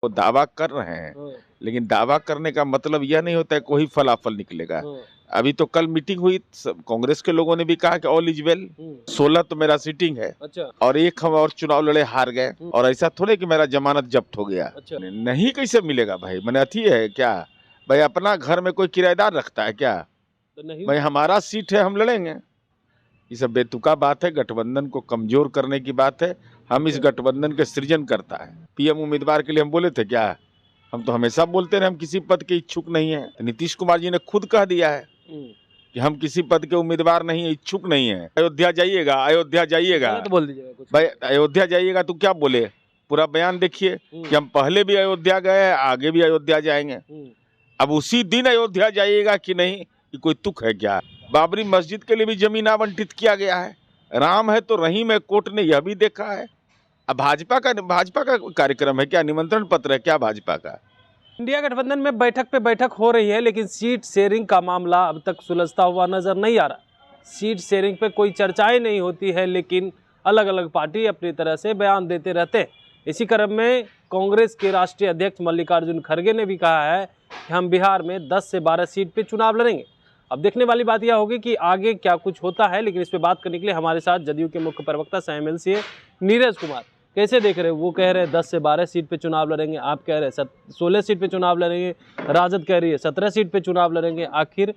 वो दावा कर रहे हैं, हाँ, लेकिन दावा करने का मतलब यह नहीं होता है कोई फलाफल निकलेगा। हाँ, अभी तो कल मीटिंग हुई, कांग्रेस के लोगों ने भी कहा कि ऑल इज वेल। 16 तो मेरा सीटिंग है अच्छा, और एक हम और चुनाव लड़े हार गए, और ऐसा थोड़े कि मेरा जमानत जब्त हो गया। अच्छा। नहीं कैसे मिलेगा भाई, मैंने अथी है क्या भाई, अपना घर में कोई किराएदार रखता है क्या तो नहीं भाई, हमारा सीट है, हम लड़ेंगे। ये सब बेतुका बात है, गठबंधन को कमजोर करने की बात है। हम इस गठबंधन के सृजन करता है। पीएम उम्मीदवार के लिए हम बोले थे क्या? हम तो हमेशा बोलते रहे हम किसी पद के इच्छुक नहीं है। नीतीश कुमार जी ने खुद कह दिया है कि हम किसी पद के उम्मीदवार नहीं है, इच्छुक नहीं है। अयोध्या जाइएगा, अयोध्या जाइएगा। गलत बोल दीजिएगा कुछ। भाई अयोध्या जाइएगा तो क्या बोले, पूरा बयान देखिए कि हम पहले भी अयोध्या गए हैं, आगे भी अयोध्या जाएंगे। अब उसी दिन अयोध्या जाइएगा कि नहीं, ये कोई तुक है क्या? बाबरी मस्जिद के लिए भी जमीन आवंटित किया गया है। राम है तो रहीम है, कोर्ट ने यह भी देखा है। अब भाजपा का कार्यक्रम है क्या, निमंत्रण पत्र है क्या भाजपा का? इंडिया गठबंधन में बैठक पे बैठक हो रही है, लेकिन सीट शेयरिंग का मामला अब तक सुलझता हुआ नजर नहीं आ रहा। सीट शेयरिंग पे कोई चर्चाएं नहीं होती है, लेकिन अलग अलग पार्टी अपनी तरह से बयान देते रहते हैं। इसी क्रम में कांग्रेस के राष्ट्रीय अध्यक्ष मल्लिकार्जुन खड़गे ने भी कहा है कि हम बिहार में 10 से 12 सीट पे चुनाव लड़ेंगे। अब देखने वाली बात यह होगी कि आगे क्या कुछ होता है, लेकिन इस पे बात करने के लिए हमारे साथ जदयू के मुख्य प्रवक्ता सह एमएलसी नीरज कुमार। कैसे देख रहे हो? वो कह रहे हैं 10 से 12 सीट पे चुनाव लड़ेंगे, आप कह रहे हैं 16 सीट पे चुनाव लड़ेंगे, राजद कह रही है 17 सीट पे चुनाव लड़ेंगे। आखिर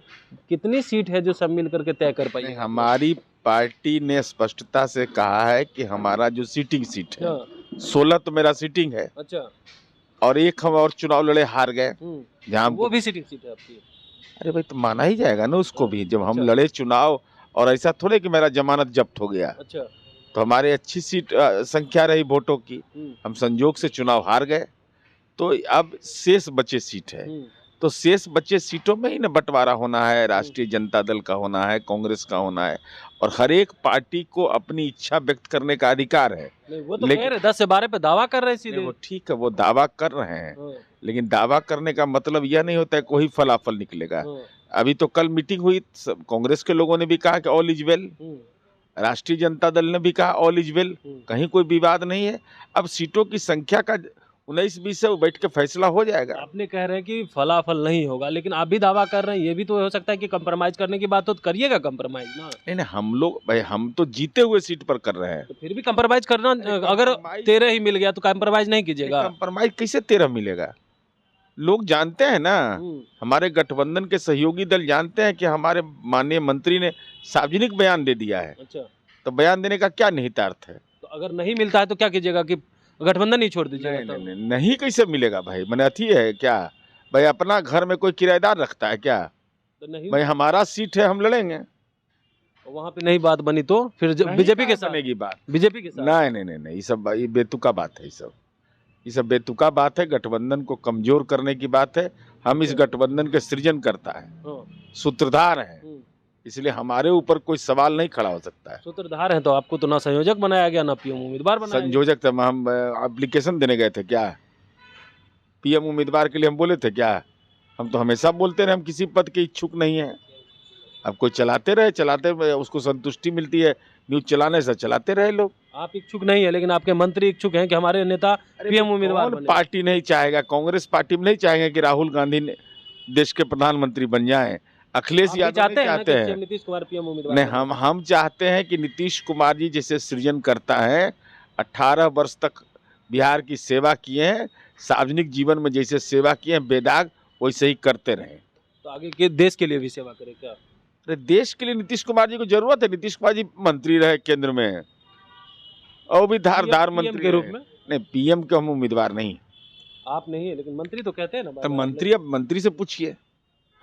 कितनी सीट है जो सब मिल करके तय कर पाएंगे? हमारी पार्टी ने स्पष्टता से कहा है कि हमारा जो सीटिंग सीट है, हाँ, 16 तो मेरा सीटिंग है, अच्छा, और एक हम और चुनाव लड़े हार गए जहाँ वो भी सीटिंग सीट है आपकी? अरे भाई तो माना ही जाएगा ना उसको भी, जब हम अच्छा। लड़े चुनाव। और ऐसा थोड़े कि मेरा जमानत जब्त हो गया। अच्छा, तो हमारे अच्छी सीट संख्या रही वोटों की, हम संजोग से चुनाव हार गए। तो अब शेष बचे सीट है, तो शेष बचे सीटों में ही ना बंटवारा होना है। राष्ट्रीय जनता दल का होना है, कांग्रेस का होना है, और हर एक पार्टी को अपनी इच्छा व्यक्त करने का अधिकार है। नहीं वो तो कह रहे 10 से 12 पे दावा कर रहे हैं सीधे। वो ठीक है, वो दावा कर रहे हैं, लेकिन दावा करने का मतलब यह नहीं होता है कोई फलाफल निकलेगा। अभी तो कल मीटिंग हुई, कांग्रेस के लोगों ने भी कहा कि ऑल इज वेल। राष्ट्रीय जनता दल ने भी कहा ऑल इज वेल, कहीं कोई विवाद नहीं है। अब सीटों की संख्या का 19-20 से बैठ के फैसला हो जाएगा। आपने कह रहे हैं कि फलाफल नहीं होगा, लेकिन आप भी दावा कर रहे हैं, ये भी तो हो सकता है कि कंप्रोमाइज करने की बात हो तो करिएगा कंप्रोमाइज ना। नहीं, हम लोग भाई हम तो जीते हुए सीट पर कर रहे हैं, तो फिर भी कंप्रोमाइज करना, अगर 13 ही मिल गया तो कंप्रोमाइज नहीं कीजिएगा? कंप्रोमाइज कैसे 13 मिलेगा? लोग जानते हैं ना, हमारे गठबंधन के सहयोगी दल जानते हैं कि हमारे माननीय मंत्री ने सार्वजनिक बयान दे दिया है। अच्छा, तो बयान देने का क्या निहितार्थ है? तो अगर नहीं मिलता है तो क्या कीजिएगा, कि गठबंधन ही छोड़ दीजिएगा? नहीं कैसे मिलेगा भाई, मैंने अथी है क्या भाई, अपना घर में कोई किराएदार रखता है क्या तो नहीं भाई, हमारा सीट है, हम लड़ेंगे। वहाँ पे नहीं बात बनी तो फिर बीजेपी के साथ बनेगी बात, बीजेपी के साथ? नहीं, ये बेतुका बात है। ये सब बेतुका बात है, गठबंधन को कमजोर करने की बात है। हम इस गठबंधन के सृजन करता है, सूत्रधार है, इसलिए हमारे ऊपर कोई सवाल नहीं खड़ा हो सकता है। सूत्रधार है तो आपको तो ना संयोजक बनाया गया ना पीएम उम्मीदवार बनाया गया। संयोजक थे, हम एप्लीकेशन देने गए थे क्या? पीएम उम्मीदवार के लिए हम बोले थे क्या? हम तो हमेशा बोलते रहे हम किसी पद के इच्छुक नहीं है। अब कोई चलाते रहे, उसको संतुष्टि मिलती है न्यूज चलाने से, चलाते रहे लोग। आप इच्छुक नहीं है, लेकिन आपके मंत्री इच्छुक हैं कि हमारे नेता पीएम उम्मीदवार बने। पार्टी नहीं चाहेगा, कांग्रेस पार्टी में नहीं चाहेंगे कि राहुल गांधी ने देश के प्रधानमंत्री बन जाएं। अखिलेश यादव चाहते हैं नीतीश कुमार पीएम उम्मीदवार? नहीं, हम चाहते हैं कि नीतीश कुमार जी जैसे सृजन करता है, 18 वर्ष तक बिहार की सेवा किए हैं, सार्वजनिक जीवन में जैसे सेवा किए हैं बेदाग, वैसे ही करते रहें। तो आगे के देश के लिए भी सेवा करें क्या? अरे देश के लिए नीतीश कुमार जी को जरूरत है। नीतीश कुमार जी मंत्री रहे केंद्र में, और भी धारदार मंत्री के रूप में। नहीं, पीएम के हम उम्मीदवार नहीं। आप नहीं है, लेकिन मंत्री तो कहते हैं ना। तो मंत्री, अब मंत्री से पूछिए,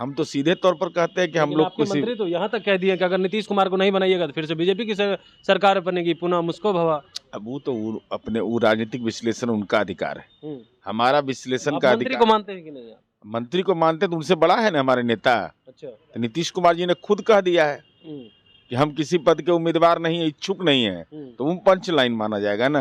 हम तो सीधे तौर पर कहते हैं कि हम लोग किसी मंत्री तो यहाँ तक कह दिए कि अगर नीतीश कुमार को नहीं बनाइएगा तो फिर से बीजेपी की सरकार बनेगी, पुनः मुझको भवा। अब वो तो अपने राजनीतिक विश्लेषण उनका अधिकार है, हमारा विश्लेषण का मंत्री को मानते हैं कि नहीं? आप मंत्री को मानते तो उनसे बड़ा है ना हमारे नेता। अच्छा, तो नीतीश कुमार जी ने खुद कह दिया है कि हम किसी पद के उम्मीदवार नहीं है, इच्छुक नहीं है, तो वो पंच लाइन माना जाएगा ना।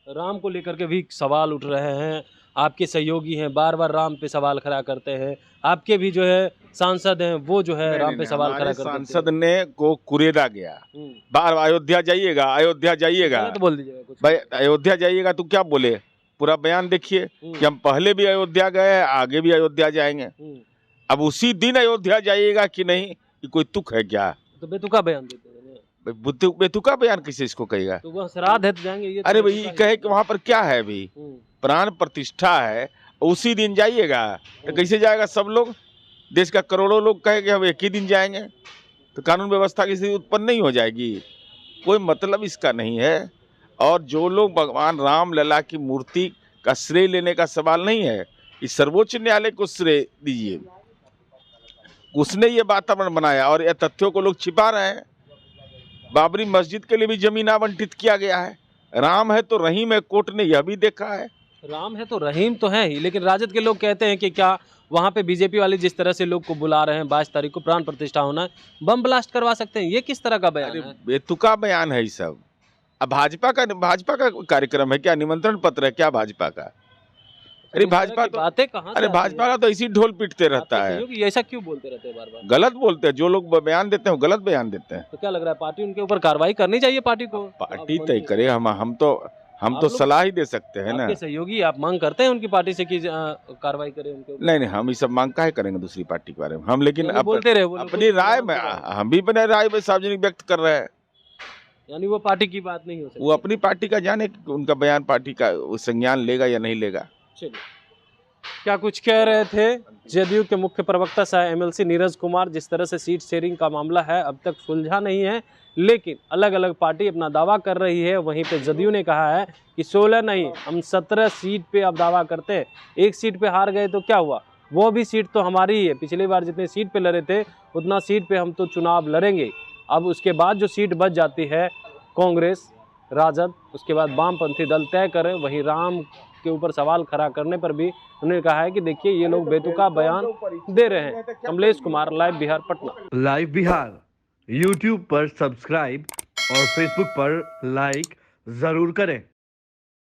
राम को लेकर के भी सवाल उठ रहे हैं, आपके सहयोगी हैं, बार बार राम पे सवाल खड़ा करते हैं। आपके भी जो है सांसद हैं, वो जो है राम पे सवाल खड़ा करते हैं। सांसद ने को कुरेदा गया, बार अयोध्या जाइएगा, अयोध्या जाइएगा। तो बोल दीजिएगा कुछ। भाई अयोध्या जाइएगा तो क्या बोले, पूरा बयान देखिए कि हम पहले भी अयोध्या गए हैं, आगे भी अयोध्या जाएंगे। अब उसी दिन अयोध्या जाइएगा कि नहीं, कि कोई तुक है क्या? तो बेतुका बयान देते हैं। बेतुका बयान किसे इसको कहेगा? तो वह श्राद्ध है तो जाएंगे, ये तो अरे भाई बेतुका ही कहे कि वहां पर क्या है अभी, प्राण प्रतिष्ठा है, उसी दिन जाइएगा तो कैसे जाएगा? सब लोग, देश का करोड़ों लोग कहे कि हम एक ही दिन जाएंगे, तो कानून व्यवस्था की स्थिति उत्पन्न नहीं हो जाएगी। कोई मतलब इसका नहीं है। और जो लोग भगवान राम लला की मूर्ति का श्रेय लेने का सवाल नहीं है, इस सर्वोच्च न्यायालय को श्रेय दीजिए। उसने ये वातावरण बनाया और ये तथ्यों को लोग छिपा रहे हैं। बाबरी मस्जिद के लिए भी जमीन आवंटित किया गया है। राम है तो रहीम है, कोर्ट ने यह भी देखा है। राम है तो रहीम तो है ही, लेकिन राजद के लोग कहते हैं कि क्या वहाँ पे बीजेपी वाले जिस तरह से लोग को बुला रहे हैं 22 तारीख को प्राण प्रतिष्ठा होना है, बम ब्लास्ट करवा सकते हैं। ये किस तरह का बयान है? बेतुका बयान है ये सब। अब भाजपा का कार्यक्रम है क्या? निमंत्रण पत्र है क्या भाजपा का? अरे भाजपा तो बातें कहाँ? अरे भाजपा का तो इसी ढोल पीटते रहता है। ऐसा क्यों बोलते रहते हैं बार बार? गलत बोलते हैं जो लोग बयान देते हैं, गलत बयान देते हैं। तो क्या लग रहा है पार्टी उनके ऊपर कार्रवाई करनी चाहिए? पार्टी को पार्टी तय करे, हम तो सलाह ही दे सकते हैं ना। आपके सहयोगी आप मांग करते हैं उनकी पार्टी से कि कार्रवाई करें उनके ऊपर? नहीं, हम ये सब मांग काहे करेंगे दूसरी पार्टी के बारे में? हम लेकिन बोलते रहे अपनी राय में, हम भी अपने राय में सार्वजनिक व्यक्त कर रहे हैं। यानी वो पार्टी की बात नहीं हो सकती। वो अपनी पार्टी का जाने, उनका बयान पार्टी का संज्ञान लेगा या नहीं लेगा। चलिए, क्या कुछ कह रहे थे जदयू के मुख्य प्रवक्ता सह एमएलसी नीरज कुमार। जिस तरह से सीट शेयरिंग का मामला है अब तक सुलझा नहीं है, लेकिन अलग अलग पार्टी अपना दावा कर रही है। वहीं पे जदयू ने कहा है कि 16 नहीं, हम 17 सीट पे अब दावा करते हैं। एक सीट पे हार गए तो क्या हुआ, वो भी सीट तो हमारी ही है। पिछली बार जितने सीट पे लड़े थे उतना सीट पे हम तो चुनाव लड़ेंगे। अब उसके बाद जो सीट बच जाती है कांग्रेस, राजद, उसके बाद वामपंथी दल तय करें। वहीं राम के ऊपर सवाल खड़ा करने पर भी उन्होंने कहा है कि देखिए ये लोग बेतुका बयान दे रहे हैं। Kamlesh Kumar, live Bihar, Patna. Live Bihar YouTube पर सब्सक्राइब और फेसबुक पर लाइक जरूर करें।